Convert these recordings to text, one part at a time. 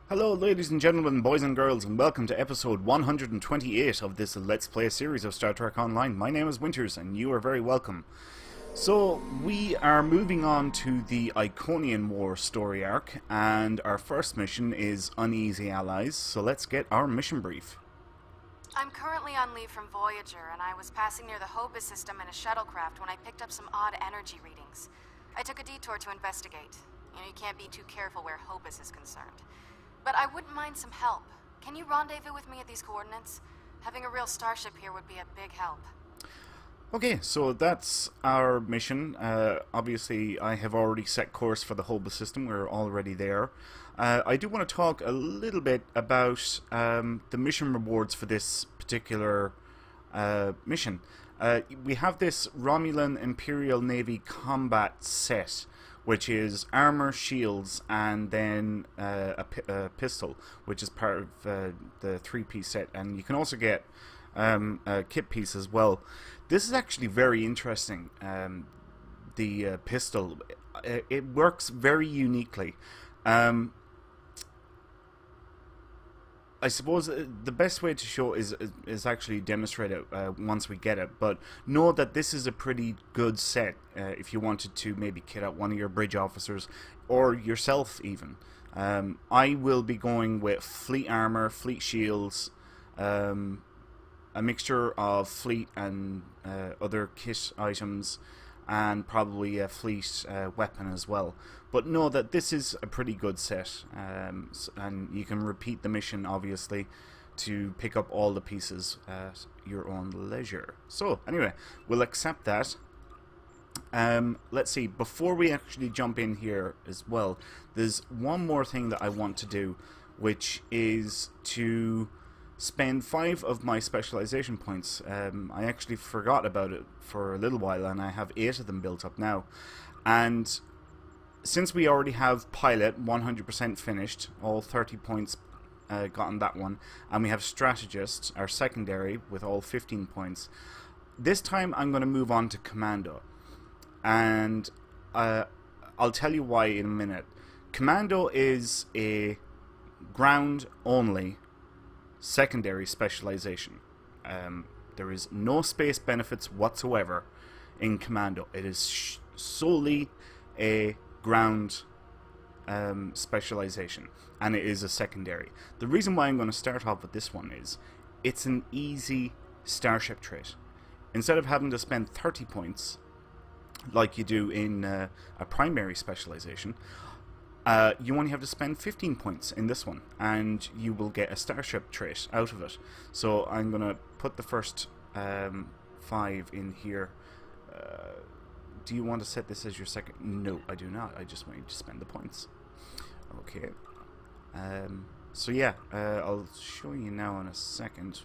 Hello ladies and gentlemen, boys and girls, and welcome to episode 128 of this Let's Play series of Star Trek Online. My name is Winters and you are very welcome. So, we are moving on to the Iconian War story arc, and our first mission is Uneasy Allies, so let's get our mission brief. I'm currently on leave from Voyager, and I was passing near the Hobus system in a shuttlecraft when I picked up some odd energy readings. I took a detour to investigate. You can't be too careful where Hobus is concerned. But I wouldn't mind some help. Can you rendezvous with me at these coordinates? Having a real starship here would be a big help. Okay, so that's our mission. Obviously, I have already set course for the Hobus system. We're already there. I do want to talk a little bit about the mission rewards for this particular mission. We have this Romulan Imperial Navy combat set, which is armor, shields, and then a pistol, which is part of the three-piece set. And you can also get a kit piece as well. This is actually very interesting. The pistol, it works very uniquely. I suppose the best way to show is actually demonstrate it once we get it, but know that this is a pretty good set if you wanted to maybe kit out one of your bridge officers, or yourself even. I will be going with fleet armor, fleet shields, a mixture of fleet and other kit items, and probably a fleet weapon as well. But know that this is a pretty good set, and you can repeat the mission obviously to pick up all the pieces at your own leisure. So anyway, we'll accept that. Let's see, before we actually jump in here as well, there's one more thing that I want to do, which is to spend 5 of my specialization points. I actually forgot about it for a little while, and I have 8 of them built up now. And since we already have pilot 100% finished, all 30 points gotten that one, and we have strategist, our secondary, with all 15 points, this time I'm going to move on to Commando. And I'll tell you why in a minute. Commando is a ground only secondary specialization. There is no space benefits whatsoever in Commando. It is solely a ground specialization, and it is a secondary. The reason why I'm going to start off with this one is it's an easy starship trait. Instead of having to spend 30 points like you do in a primary specialization, you only have to spend 15 points in this one, and you will get a starship trait out of it. So I'm going to put the first 5 in here. Do you want to set this as your second? No, I do not. I just want you to spend the points. Okay. So yeah, I'll show you now in a second.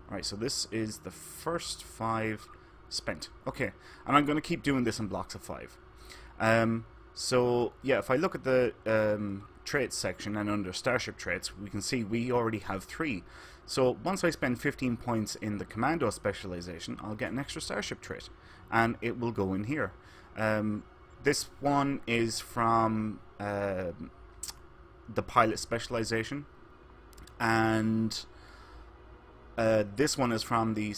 Alright, so this is the first 5 spent. Okay, and I'm going to keep doing this in blocks of 5. So yeah, if I look at the traits section and under starship traits, we can see we already have 3. So once I spend 15 points in the Commando specialization, I'll get an extra starship trait, and it will go in here. This one is from the pilot specialization, and this one is from the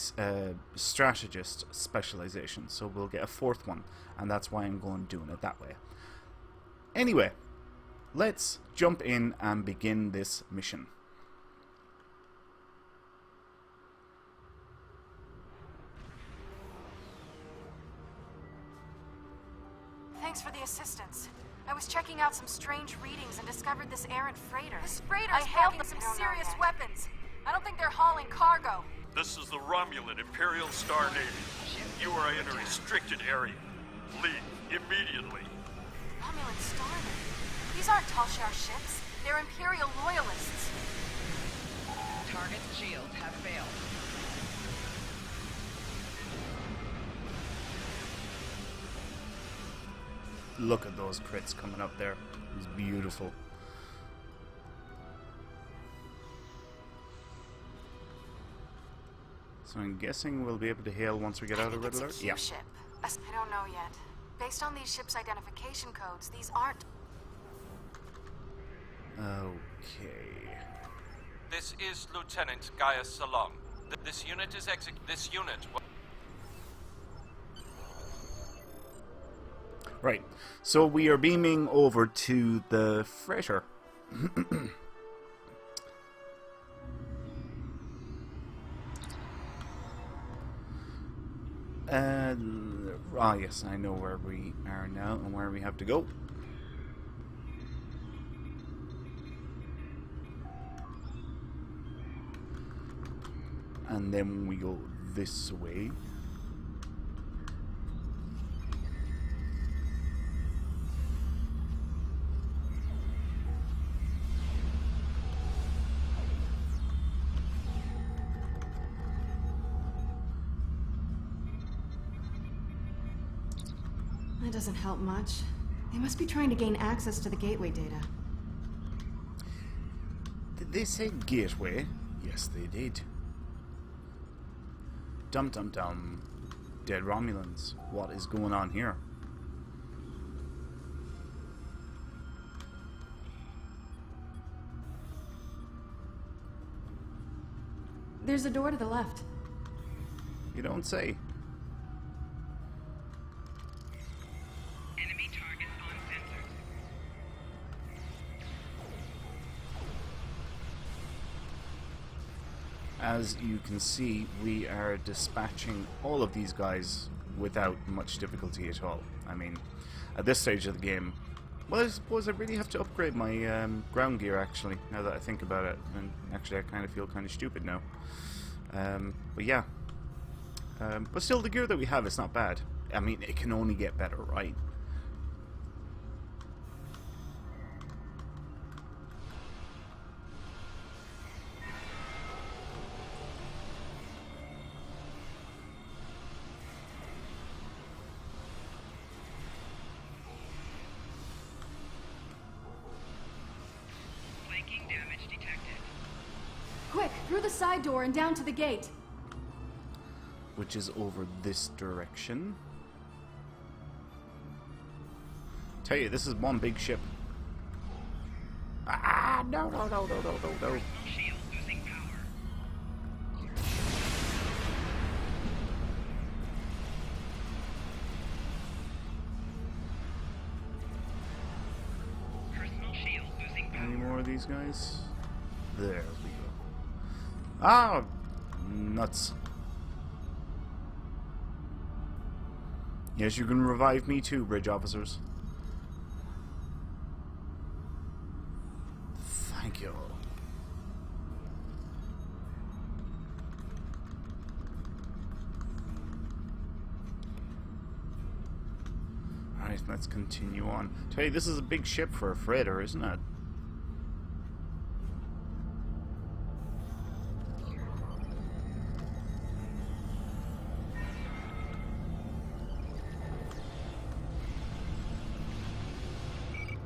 strategist specialization. So we'll get a 4th one, and that's why I'm doing it that way. Anyway, let's jump in and begin this mission. Thanks for the assistance. I was checking out some strange readings and discovered this errant freighter. This freighter's packing some serious weapons. I don't think they're hauling cargo. This is the Romulan Imperial Star Navy. You are in a restricted area. Leave immediately. Romulan Star Navy? These aren't Talshar ships. They're Imperial loyalists. Target's shields have failed. Look at those crits coming up there. It's beautiful. So I'm guessing we'll be able to hail once we get out of Red Alert? Yeah. Ship. I don't know yet. Based on these ships' identification codes, these aren't... Okay. This is Lieutenant Gaius Salom. This unit is This unit. Right. So we are beaming over to the freighter. Yes, I know where we are now and where we have to go. And then we go this way. That doesn't help much. They must be trying to gain access to the gateway data. Did they say gateway? Yes, they did. Dum dum dum. Dead Romulans. What is going on here? There's a door to the left. You don't say. Enemy targets on sensors. As you can see, we are dispatching all of these guys without much difficulty at all. I mean, at this stage of the game, well, I suppose I really have to upgrade my ground gear, actually, now that I think about it. And actually, I kind of feel kind of stupid now. But yeah. But still, the gear that we have is not bad. I mean, it can only get better, right? Flanking damage detected. Quick, through the side door and down to the gate. Which is over this direction. Tell you, this is one big ship. Ah, no. Personal shield losing power. Personal shield losing power. Any more of these guys? There we go. Ah, nuts. Yes, you can revive me too, bridge officers. Thank you. Alright, let's continue on. Tell you, this is a big ship for a freighter, isn't it?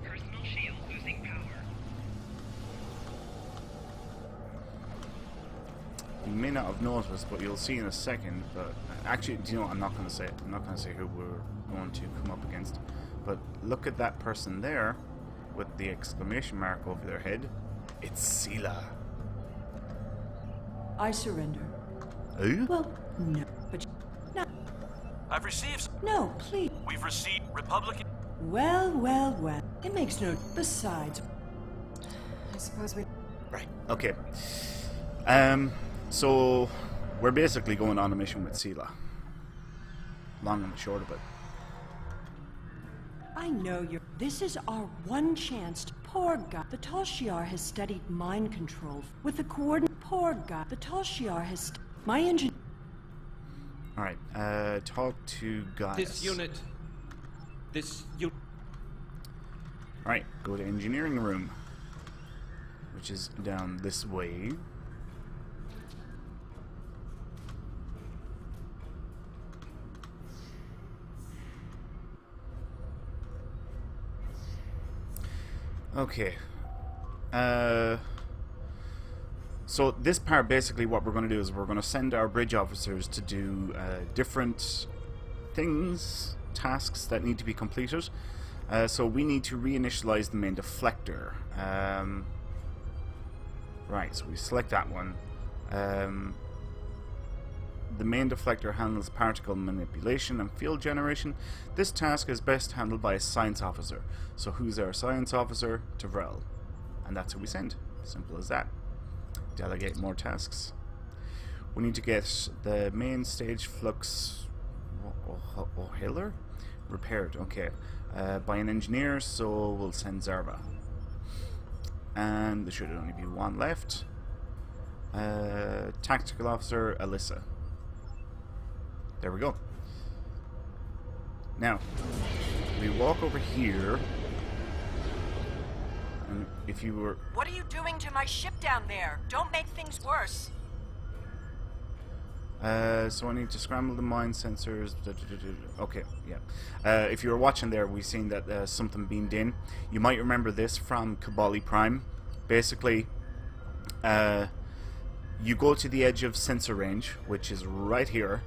Personal shield losing power. You may not have noticed, but you'll see in a second. But actually, do you know what? I'm not going to say it. I'm not going to say who we're going to come up against. But look at that person there with the exclamation mark over their head. It's Sela. I surrender. Eh? Well, no, but no, I've received. no, please. We've received Republican. Well. It makes no. Besides, I suppose we... Right. Okay. So we're basically going on a mission with Sela. Long and short of it. I know you're. This is our one chance. Poor guy. The Talshiar has studied mind control with the coordinate. Poor guy. The Talshiar has. My engine. All right. Talk to Gaius. This unit. All right. Go to engineering room, which is down this way. Okay. So this part, basically what we're going to do is we're going to send our bridge officers to do different things, tasks that need to be completed. So we need to reinitialize the main deflector. Right, so we select that one. The main deflector handles particle manipulation and field generation. This task is best handled by a science officer. So who's our science officer? Tavrel. And that's who we send. Simple as that. Delegate more tasks. We need to get the main stage flux O'Hiller repaired. Okay. By an engineer, so we'll send Zarva. And there should only be one left. Tactical officer Alyssa. There we go. Now, we walk over here, and if you were... What are you doing to my ship down there? Don't make things worse. So I need to scramble the mine sensors. Okay, yeah. If you were watching there, we've seen that something beamed in. You might remember this from Kabali Prime. Basically, you go to the edge of sensor range, which is right here,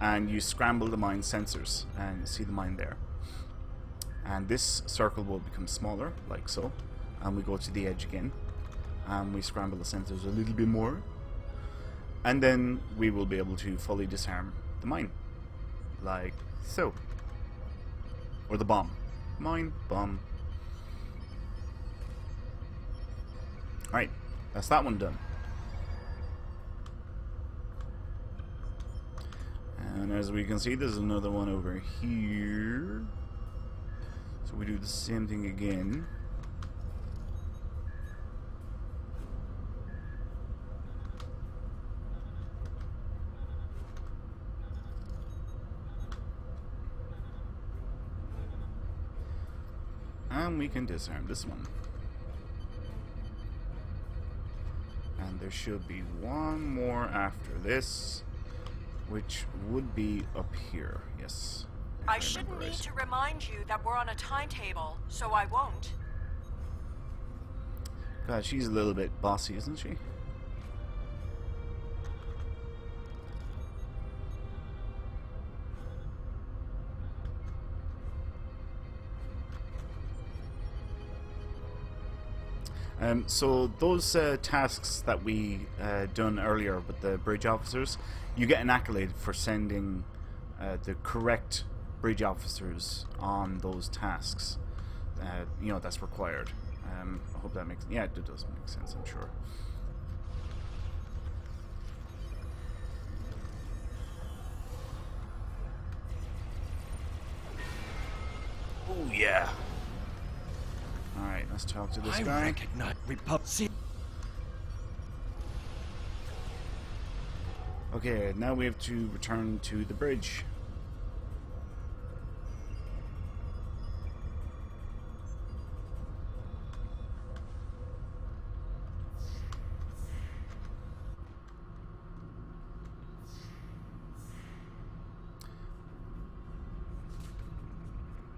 and you scramble the mine sensors, and you see the mine there. And this circle will become smaller, like so. And we go to the edge again, and we scramble the sensors a little bit more. And then we will be able to fully disarm the mine. Like so. Or the bomb. Mine, bomb. Alright, that's that one done. And as we can see, there's another one over here. So we do the same thing again. And we can disarm this one. And there should be one more after this, which would be up here. Yes. if I shouldn't remember need right. to remind you that we're on a timetable, so I won't. God, she's a little bit bossy, isn't she? So those tasks that we done earlier with the bridge officers, you get an accolade for sending the correct bridge officers on those tasks. You know, that's required. I hope that makes... Yeah, it does make sense, I'm sure. Oh, yeah. Alright, let's talk to this guy. Recognize Republic. Okay, now we have to return to the bridge.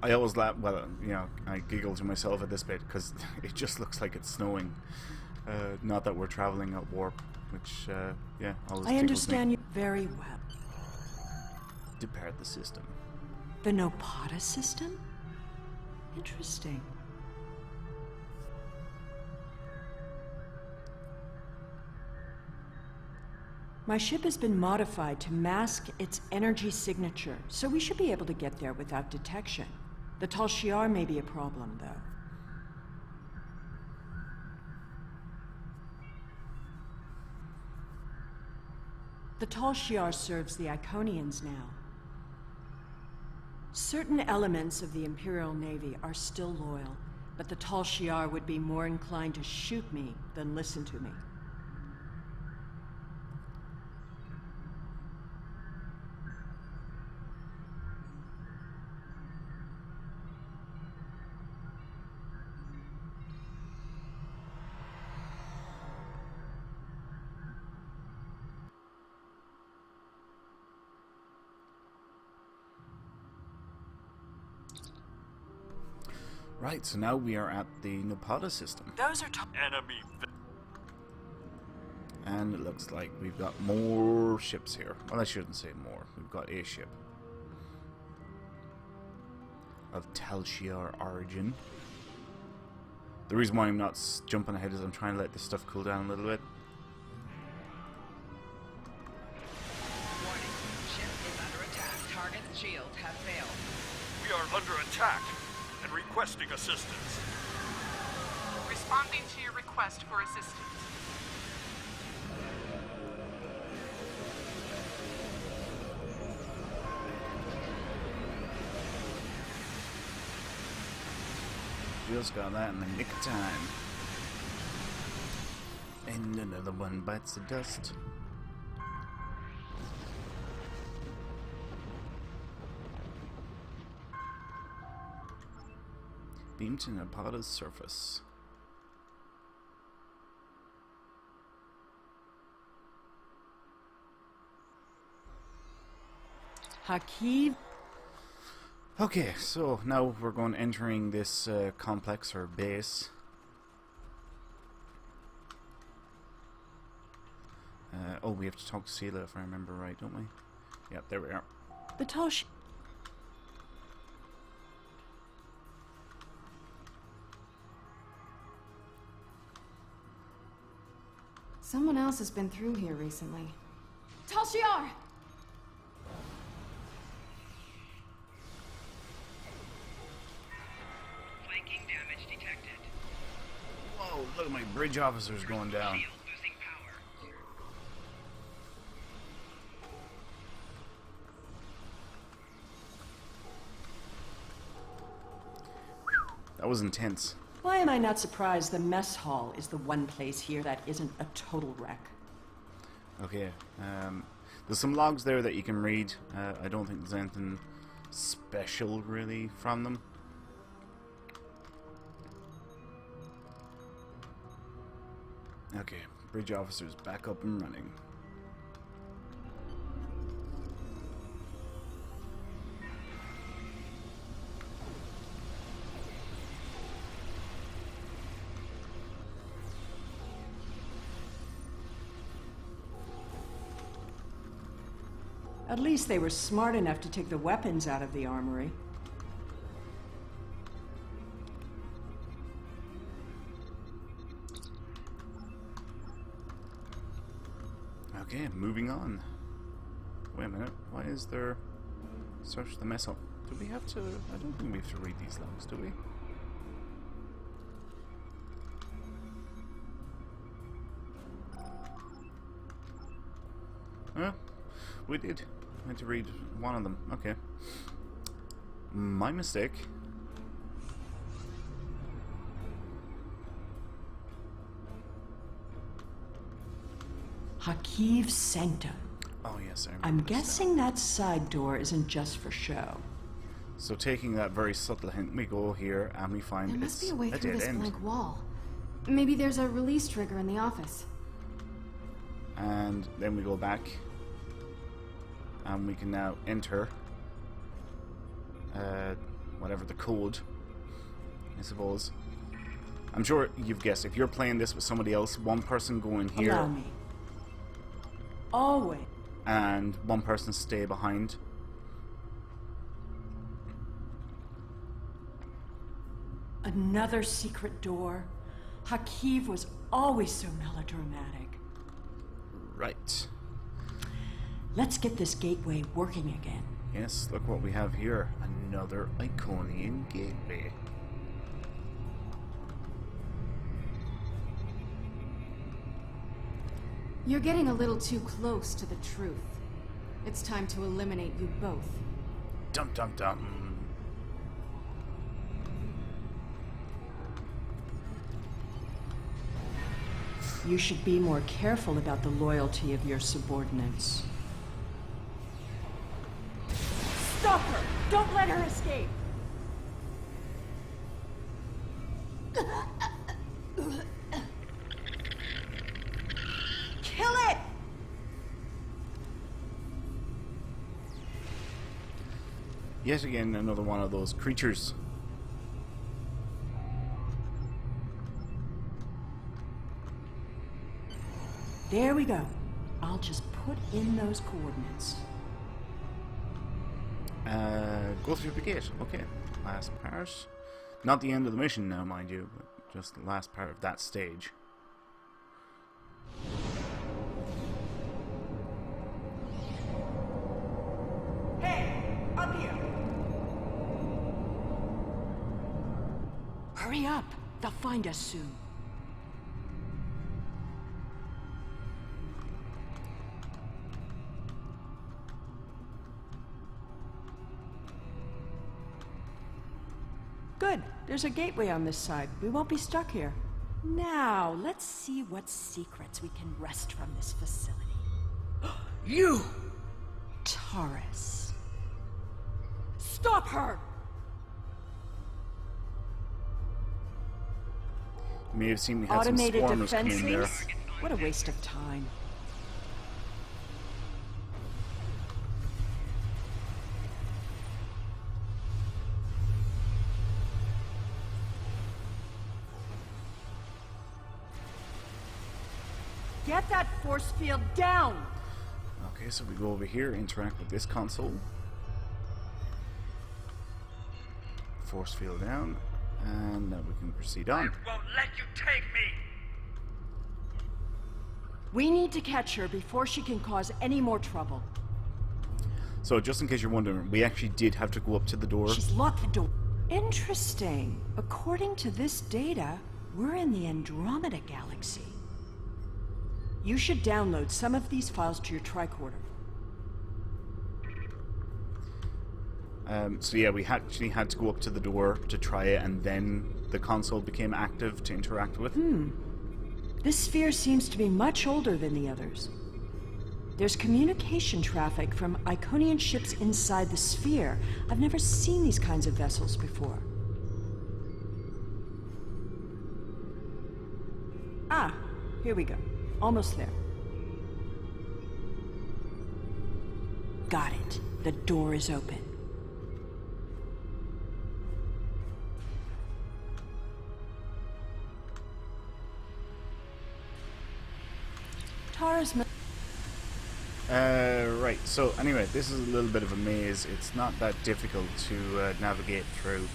I always laugh, well, you know, I giggle to myself at this bit because it just looks like it's snowing. Not that we're traveling at warp, which, yeah, always I tickles understand me. you very well. Depart the system. The Nopata system? Interesting. My ship has been modified to mask its energy signature, so we should be able to get there without detection. The Tal Shiar may be a problem, though. The Tal Shiar serves the Iconians now. Certain elements of the Imperial Navy are still loyal, but the Tal Shiar would be more inclined to shoot me than listen to me. Right, so now we are at the Nopata system. Those are Enemy. And it looks like we've got more ships here. Well, I shouldn't say more. We've got a ship. of Tal Shiar origin. The reason why I'm not jumping ahead is I'm trying to let this stuff cool down a little bit. Warning. Ship is under attack. Target shields have failed. We are under attack and requesting assistance. Responding to your request for assistance. Just got that in the nick of time. And another one bites the dust. Beam to Napada's surface. Hakiv. Okay, so now we're going entering this complex or base. Oh, we have to talk to Sela if I remember right, don't we? Yep, there we are. The Tosh. Someone else has been through here recently. Tal Shiar! Flanking damage detected. Whoa, look at my bridge officers going down. Shield losing power. That was intense. Why am I not surprised the mess hall is the one place here that isn't a total wreck? Okay, there's some logs there that you can read. I don't think there's anything special really from them. Okay, bridge officers back up and running. At least they were smart enough to take the weapons out of the armory. Okay, moving on. Wait a minute, why is there... Search the mess hall. Do we have to... I don't think we have to read these logs, do we? Huh? We did. I had to read one of them. Okay. My mistake. Hakiv Sanctum. Oh yes, I remember. I'm this now. guessing that side door isn't just for show. So taking that very subtle hint, we go here and we find There must it's be a way a through dead this end. blank wall. Maybe there's a release trigger in the office. And then we go back and we can now enter whatever the code, I suppose. I'm sure you've guessed, if you're playing this with somebody else, one person go in here Allow me. Always. and one person stay behind. Another secret door. Hakiv was always so melodramatic. Right. Let's get this gateway working again. Yes, look what we have here. Another Iconian gateway. You're getting a little too close to the truth. It's time to eliminate you both. Dum dum dum. You should be more careful about the loyalty of your subordinates. Stop her! Don't let her escape! Kill it! Yet again, another one of those creatures. There we go. I'll just put in those coordinates. Go through the gate. Okay. last part. Not the end of the mission now, mind you, but just the last part of that stage. Hey, up here! Hurry up! They'll find us soon. Good. There's a gateway on this side. We won't be stuck here. Now, let's see what secrets we can wrest from this facility. You! Taurus. Stop her! You may have seen we had Automated some swarmers come in there. defenses? What a waste of time. Get that force field down! Okay, so we go over here, interact with this console. Force field down, and now we can proceed on. Won't let you take me! We need to catch her before she can cause any more trouble. So, just in case you're wondering, we actually did have to go up to the door. She's locked the door. Interesting. According to this data, we're in the Andromeda Galaxy. You should download some of these files to your tricorder. So yeah, we actually had to go up to the door to try it, and then the console became active to interact with. This sphere seems to be much older than the others. There's communication traffic from Iconian ships inside the sphere. I've never seen these kinds of vessels before. Ah, here we go. Almost there. Got it. The door is open. Tara's... Right, so anyway, this is a little bit of a maze. It's not that difficult to navigate through.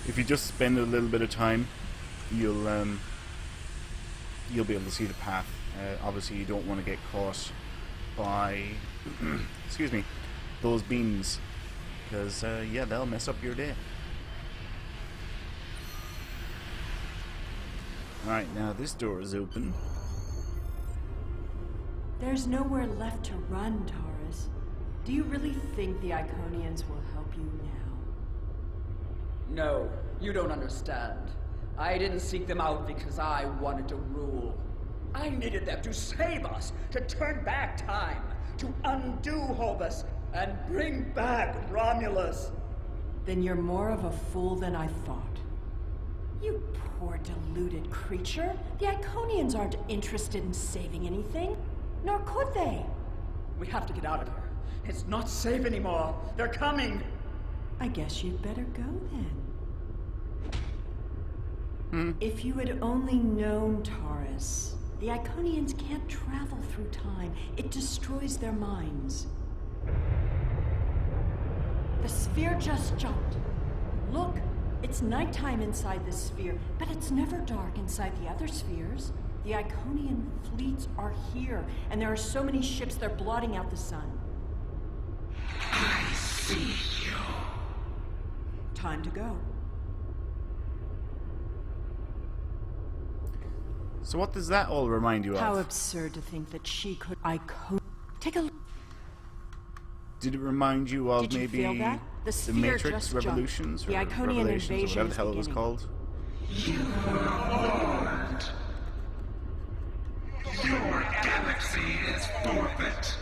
If you just spend a little bit of time, you'll be able to see the path. Obviously, you don't want to get caught by, excuse me, those beams, because yeah, they'll mess up your day. Alright, now this door is open. There's nowhere left to run, Taurus. Do you really think the Iconians will help you now? No, you don't understand. I didn't seek them out because I wanted to rule. I needed them to save us, to turn back time, to undo Hobus, and bring back Romulus. Then you're more of a fool than I thought. You poor deluded creature. The Iconians aren't interested in saving anything. Nor could they. We have to get out of here. It's not safe anymore. They're coming. I guess you'd better go then. If you had only known, Taurus, the Iconians can't travel through time. It destroys their minds. The sphere just jumped. Look, it's nighttime inside this sphere, but it's never dark inside the other spheres. The Iconian fleets are here, and there are so many ships they're blotting out the sun. I see you. Time to go. So what does that all remind you How of? absurd to think that she could... Take a look. Did it remind you of Did you maybe feel that? The the sphere Matrix just Revolutions jumped. or The Iconian Revelations or invasion whatever is the hell it was beginning. called? You were warned. Your galaxy is forfeit.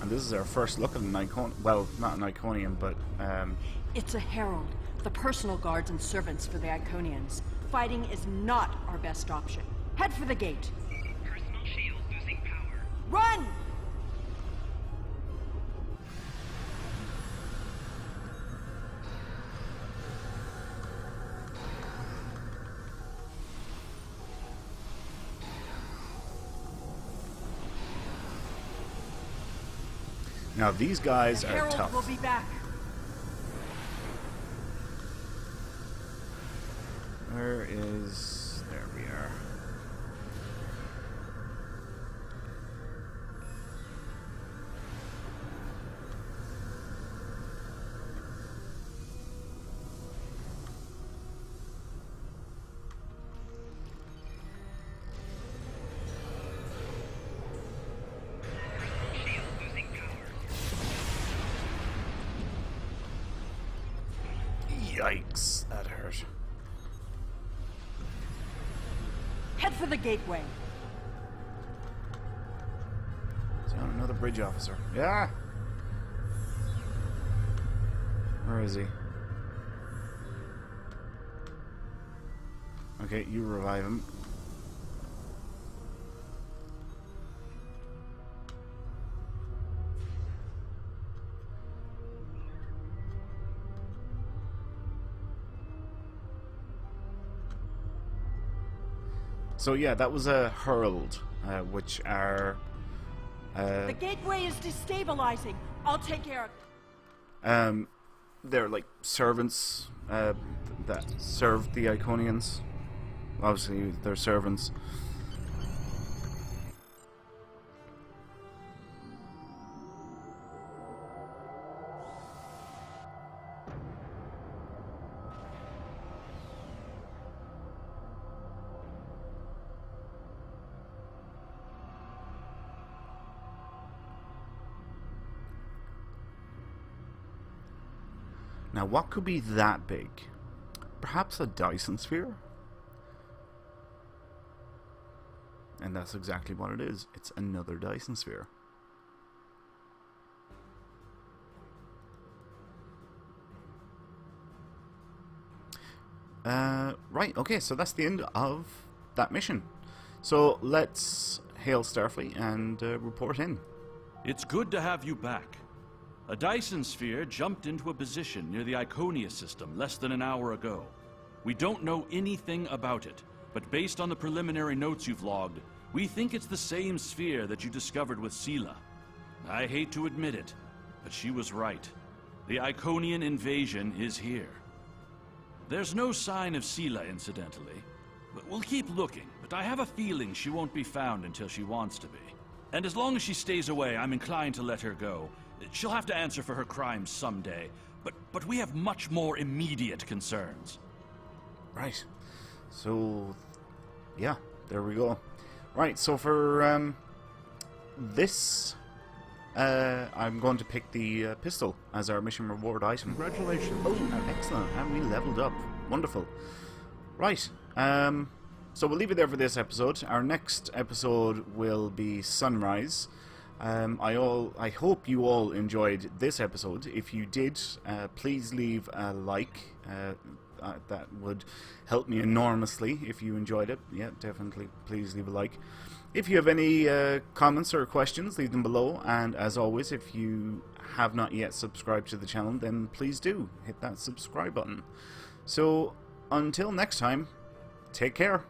And this is our first look at an Iconian, well, not an Iconian, but It's a herald. The personal guards and servants for the Iconians. Fighting is not our best option. Head for the gate. Personal shield losing power. Run! Now these guys The are Herald tough. will be back. Where is... There we are. Shield losing power. Yikes, that hurt. Head for the gateway. So another bridge officer. Yeah. Where is he? Okay, you revive him. So yeah, that was a Herald, which are The gateway is destabilizing. I'll take care of it. they're like servants that serve the Iconians. Obviously, they're servants. Now, what could be that big? Perhaps a Dyson sphere? And that's exactly what it is. It's another Dyson sphere. Right, okay, so that's the end of that mission. So let's hail Starfleet and report in. It's good to have you back. A Dyson sphere jumped into a position near the Iconia system less than an hour ago. We don't know anything about it, but based on the preliminary notes you've logged, we think it's the same sphere that you discovered with Sela. I hate to admit it, but she was right. The Iconian invasion is here. There's no sign of Sela, incidentally. We'll keep looking, but I have a feeling she won't be found until she wants to be. And as long as she stays away, I'm inclined to let her go. She'll have to answer for her crimes someday, but we have much more immediate concerns. Right. So, yeah, there we go. Right, so for this, I'm going to pick the pistol as our mission reward item. Congratulations. Oh, excellent. And we leveled up. Wonderful. Right. So we'll leave it there for this episode. Our next episode will be Sunrise. I hope you all enjoyed this episode. If you did, please leave a like. That would help me enormously if you enjoyed it. Yeah, definitely. Please leave a like. If you have any comments or questions, leave them below. And as always, if you have not yet subscribed to the channel, then please do hit that subscribe button. So until next time, take care.